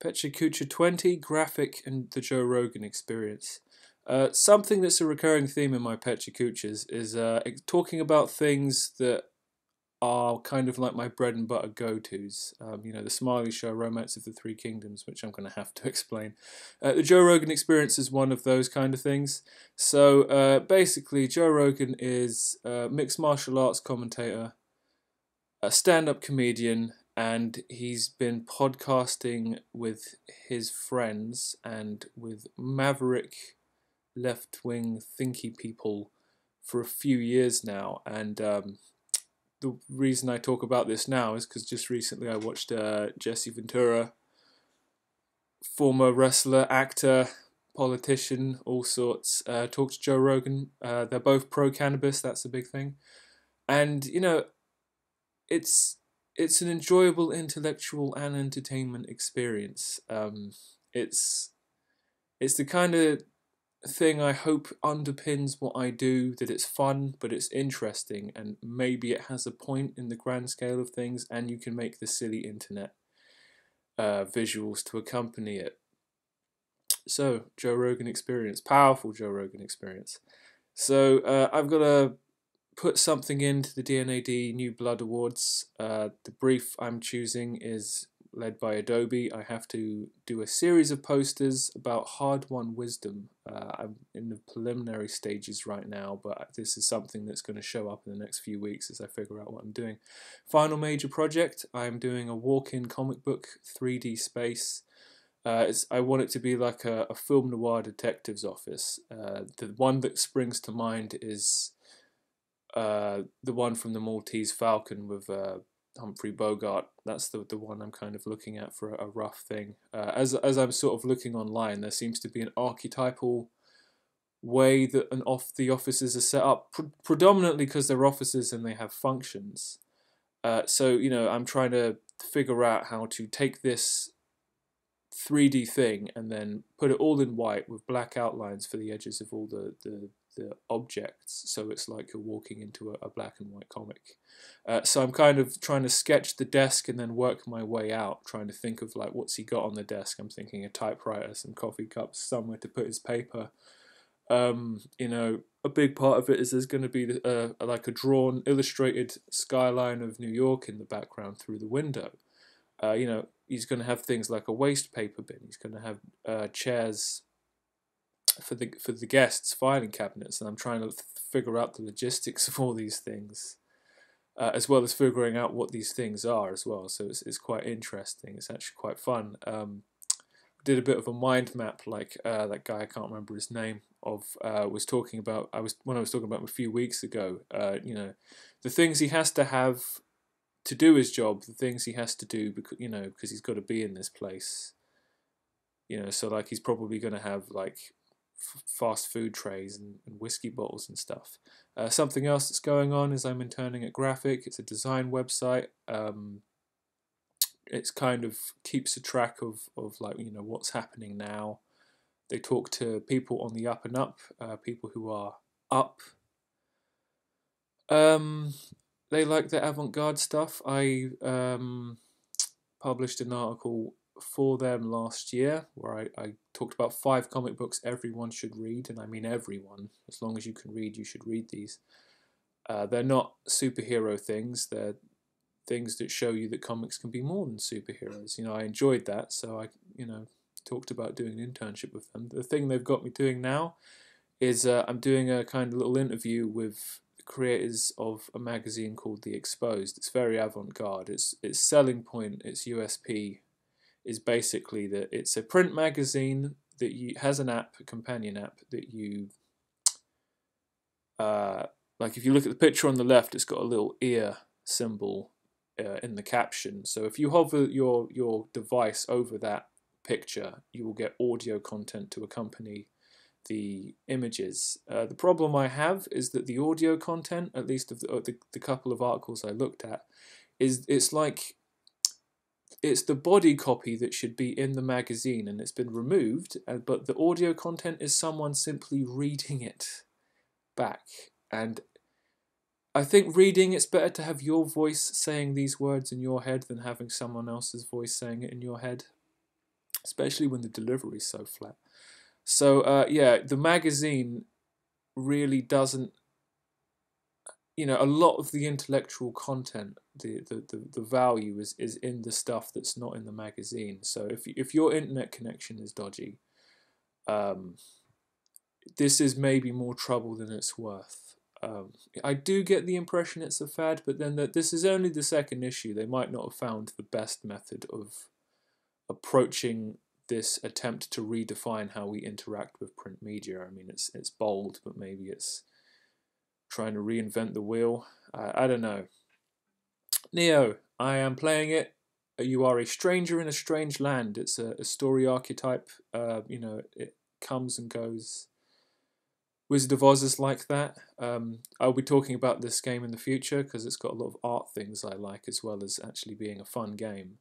Pecha Kucha 20, Grafik, and the Joe Rogan Experience. Something that's a recurring theme in my Pecha Kuchas is talking about things that are kind of like my bread and butter go-tos. The Smiley Show, Romance of the Three Kingdoms, which I'm going to have to explain. The Joe Rogan Experience is one of those kind of things. So basically, Joe Rogan is a mixed martial arts commentator, a stand-up comedian, and he's been podcasting with his friends and with maverick left-wing thinky people for a few years now. And the reason I talk about this now is because just recently I watched Jesse Ventura, former wrestler, actor, politician, all sorts, talk to Joe Rogan. They're both pro-cannabis, that's a big thing. And, it's an enjoyable intellectual and entertainment experience. It's the kind of thing I hope underpins what I do, that it's fun, but it's interesting, and maybe it has a point in the grand scale of things, and you can make the silly internet visuals to accompany it. So, Joe Rogan Experience, powerful Joe Rogan Experience. So, I've got to put something into the DNAD New Blood Awards. The brief I'm choosing is led by Adobe. I have to do a series of posters about hard-won wisdom. I'm in the preliminary stages right now, but this is something that's going to show up in the next few weeks as I figure out what I'm doing. Final major project, I'm doing a walk-in comic book 3D space. I want it to be like a film noir detective's office. The one that springs to mind is the one from the Maltese Falcon with Humphrey Bogart. That's the one I'm kind of looking at for a rough thing. As I'm sort of looking online, there seems to be an archetypal way that the offices are set up, predominantly because they're offices and they have functions. So I'm trying to figure out how to take this 3D thing and then put it all in white with black outlines for the edges of all the objects, so it's like you're walking into a black and white comic. So I'm kind of trying to sketch the desk and then work my way out, trying to think of like what's he got on the desk. I'm thinking a typewriter, some coffee cups, somewhere to put his paper. A big part of it is there's going to be like a drawn, illustrated skyline of New York in the background through the window. He's going to have things like a waste paper bin. He's going to have chairs for the guests, filing cabinets, and I'm trying to figure out the logistics of all these things, as well as figuring out what these things are as well. So it's quite interesting. It's actually quite fun. Did a bit of a mind map, like that guy, I can't remember his name, was talking about. When I was talking about him a few weeks ago. The things he has to have to do his job, the things he has to do because he's got to be in this place. So like he's probably going to have like fast food trays and whiskey bottles and stuff. Something else that's going on is I'm interning at Grafik. It's a design website. It's kind of keeps a track of like what's happening now. They talk to people on the up and up, people who are up. They like the avant-garde stuff. I published an article for them last year where I talked about 5 comic books everyone should read, and I mean everyone. As long as you can read, you should read these. They're not superhero things. They're things that show you that comics can be more than superheroes. I enjoyed that, so I talked about doing an internship with them. The thing they've got me doing now is I'm doing a kind of little interview with creators of a magazine called The Exposed. It's very avant-garde. Its selling point, its USP, is basically that it's a print magazine that has an app, a companion app that you like. If you look at the picture on the left, it's got a little ear symbol in the caption. So if you hover your device over that picture, you will get audio content to accompany the images. The problem I have is that the audio content, at least of the couple of articles I looked at, it's the body copy that should be in the magazine, and it's been removed, but the audio content is someone simply reading it back. And I think reading, it's better to have your voice saying these words in your head than having someone else's voice saying it in your head. especially when the delivery is so flat. So yeah, the magazine really doesn't, a lot of the intellectual content, the value is in the stuff that's not in the magazine. So if your internet connection is dodgy, um, this is maybe more trouble than it's worth. I do get the impression it's a fad, but then this is only the second issue. They might not have found the best method of approaching this attempt to redefine how we interact with print media. I mean, it's bold, but maybe it's trying to reinvent the wheel. I don't know. Neo, I am playing it. You are a stranger in a strange land. It's a story archetype. It comes and goes. Wizard of Oz is like that. I'll be talking about this game in the future because it's got a lot of art things I like, as well as actually being a fun game.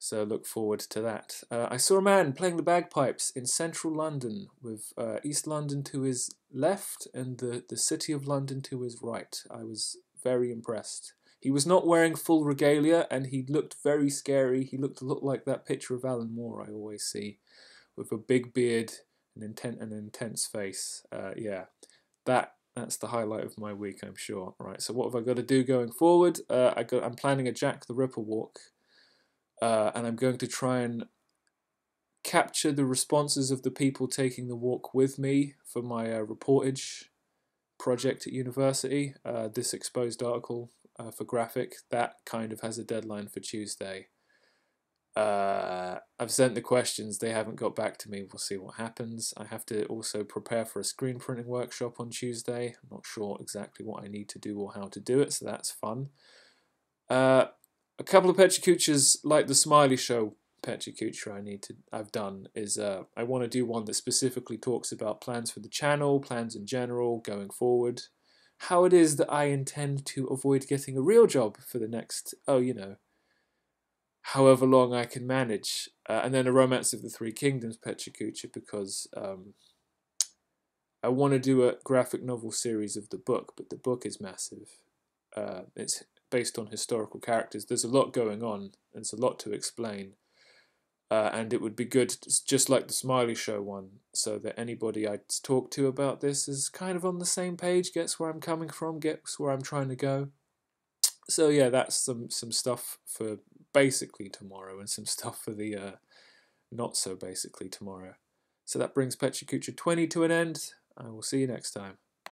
So look forward to that. I saw a man playing the bagpipes in central London with East London to his left and the City of London to his right. I was very impressed. He was not wearing full regalia and he looked very scary. He looked a lot like that picture of Alan Moore I always see, with a big beard and an intense face. Yeah, that's the highlight of my week, I'm sure. Right, so what have I got to do going forward? I'm planning a Jack the Ripper walk. And I'm going to try and capture the responses of the people taking the walk with me for my reportage project at university. This exposed article for Grafik, that kind of has a deadline for Tuesday. I've sent the questions, they haven't got back to me. We'll see what happens. I have to also prepare for a screen printing workshop on Tuesday. I'm not sure exactly what I need to do or how to do it, so that's fun. A couple of Pecha Kuchas, like the Smiley Show Pecha Kucha I've done, is I want to do one that specifically talks about plans for the channel, plans in general, going forward, how it is that I intend to avoid getting a real job for the next, however long I can manage, and then a Romance of the Three Kingdoms Pecha Kucha, because I want to do a graphic novel series of the book, but the book is massive. It's based on historical characters. There's a lot going on. There's a lot to explain. And it would be good, just like the Smiley Show one, so that anybody I talk to about this is kind of on the same page, gets where I'm coming from, gets where I'm trying to go. So yeah, that's some stuff for basically tomorrow, and some stuff for the not so basically tomorrow. So that brings Pecha Kucha 20 to an end. I will see you next time.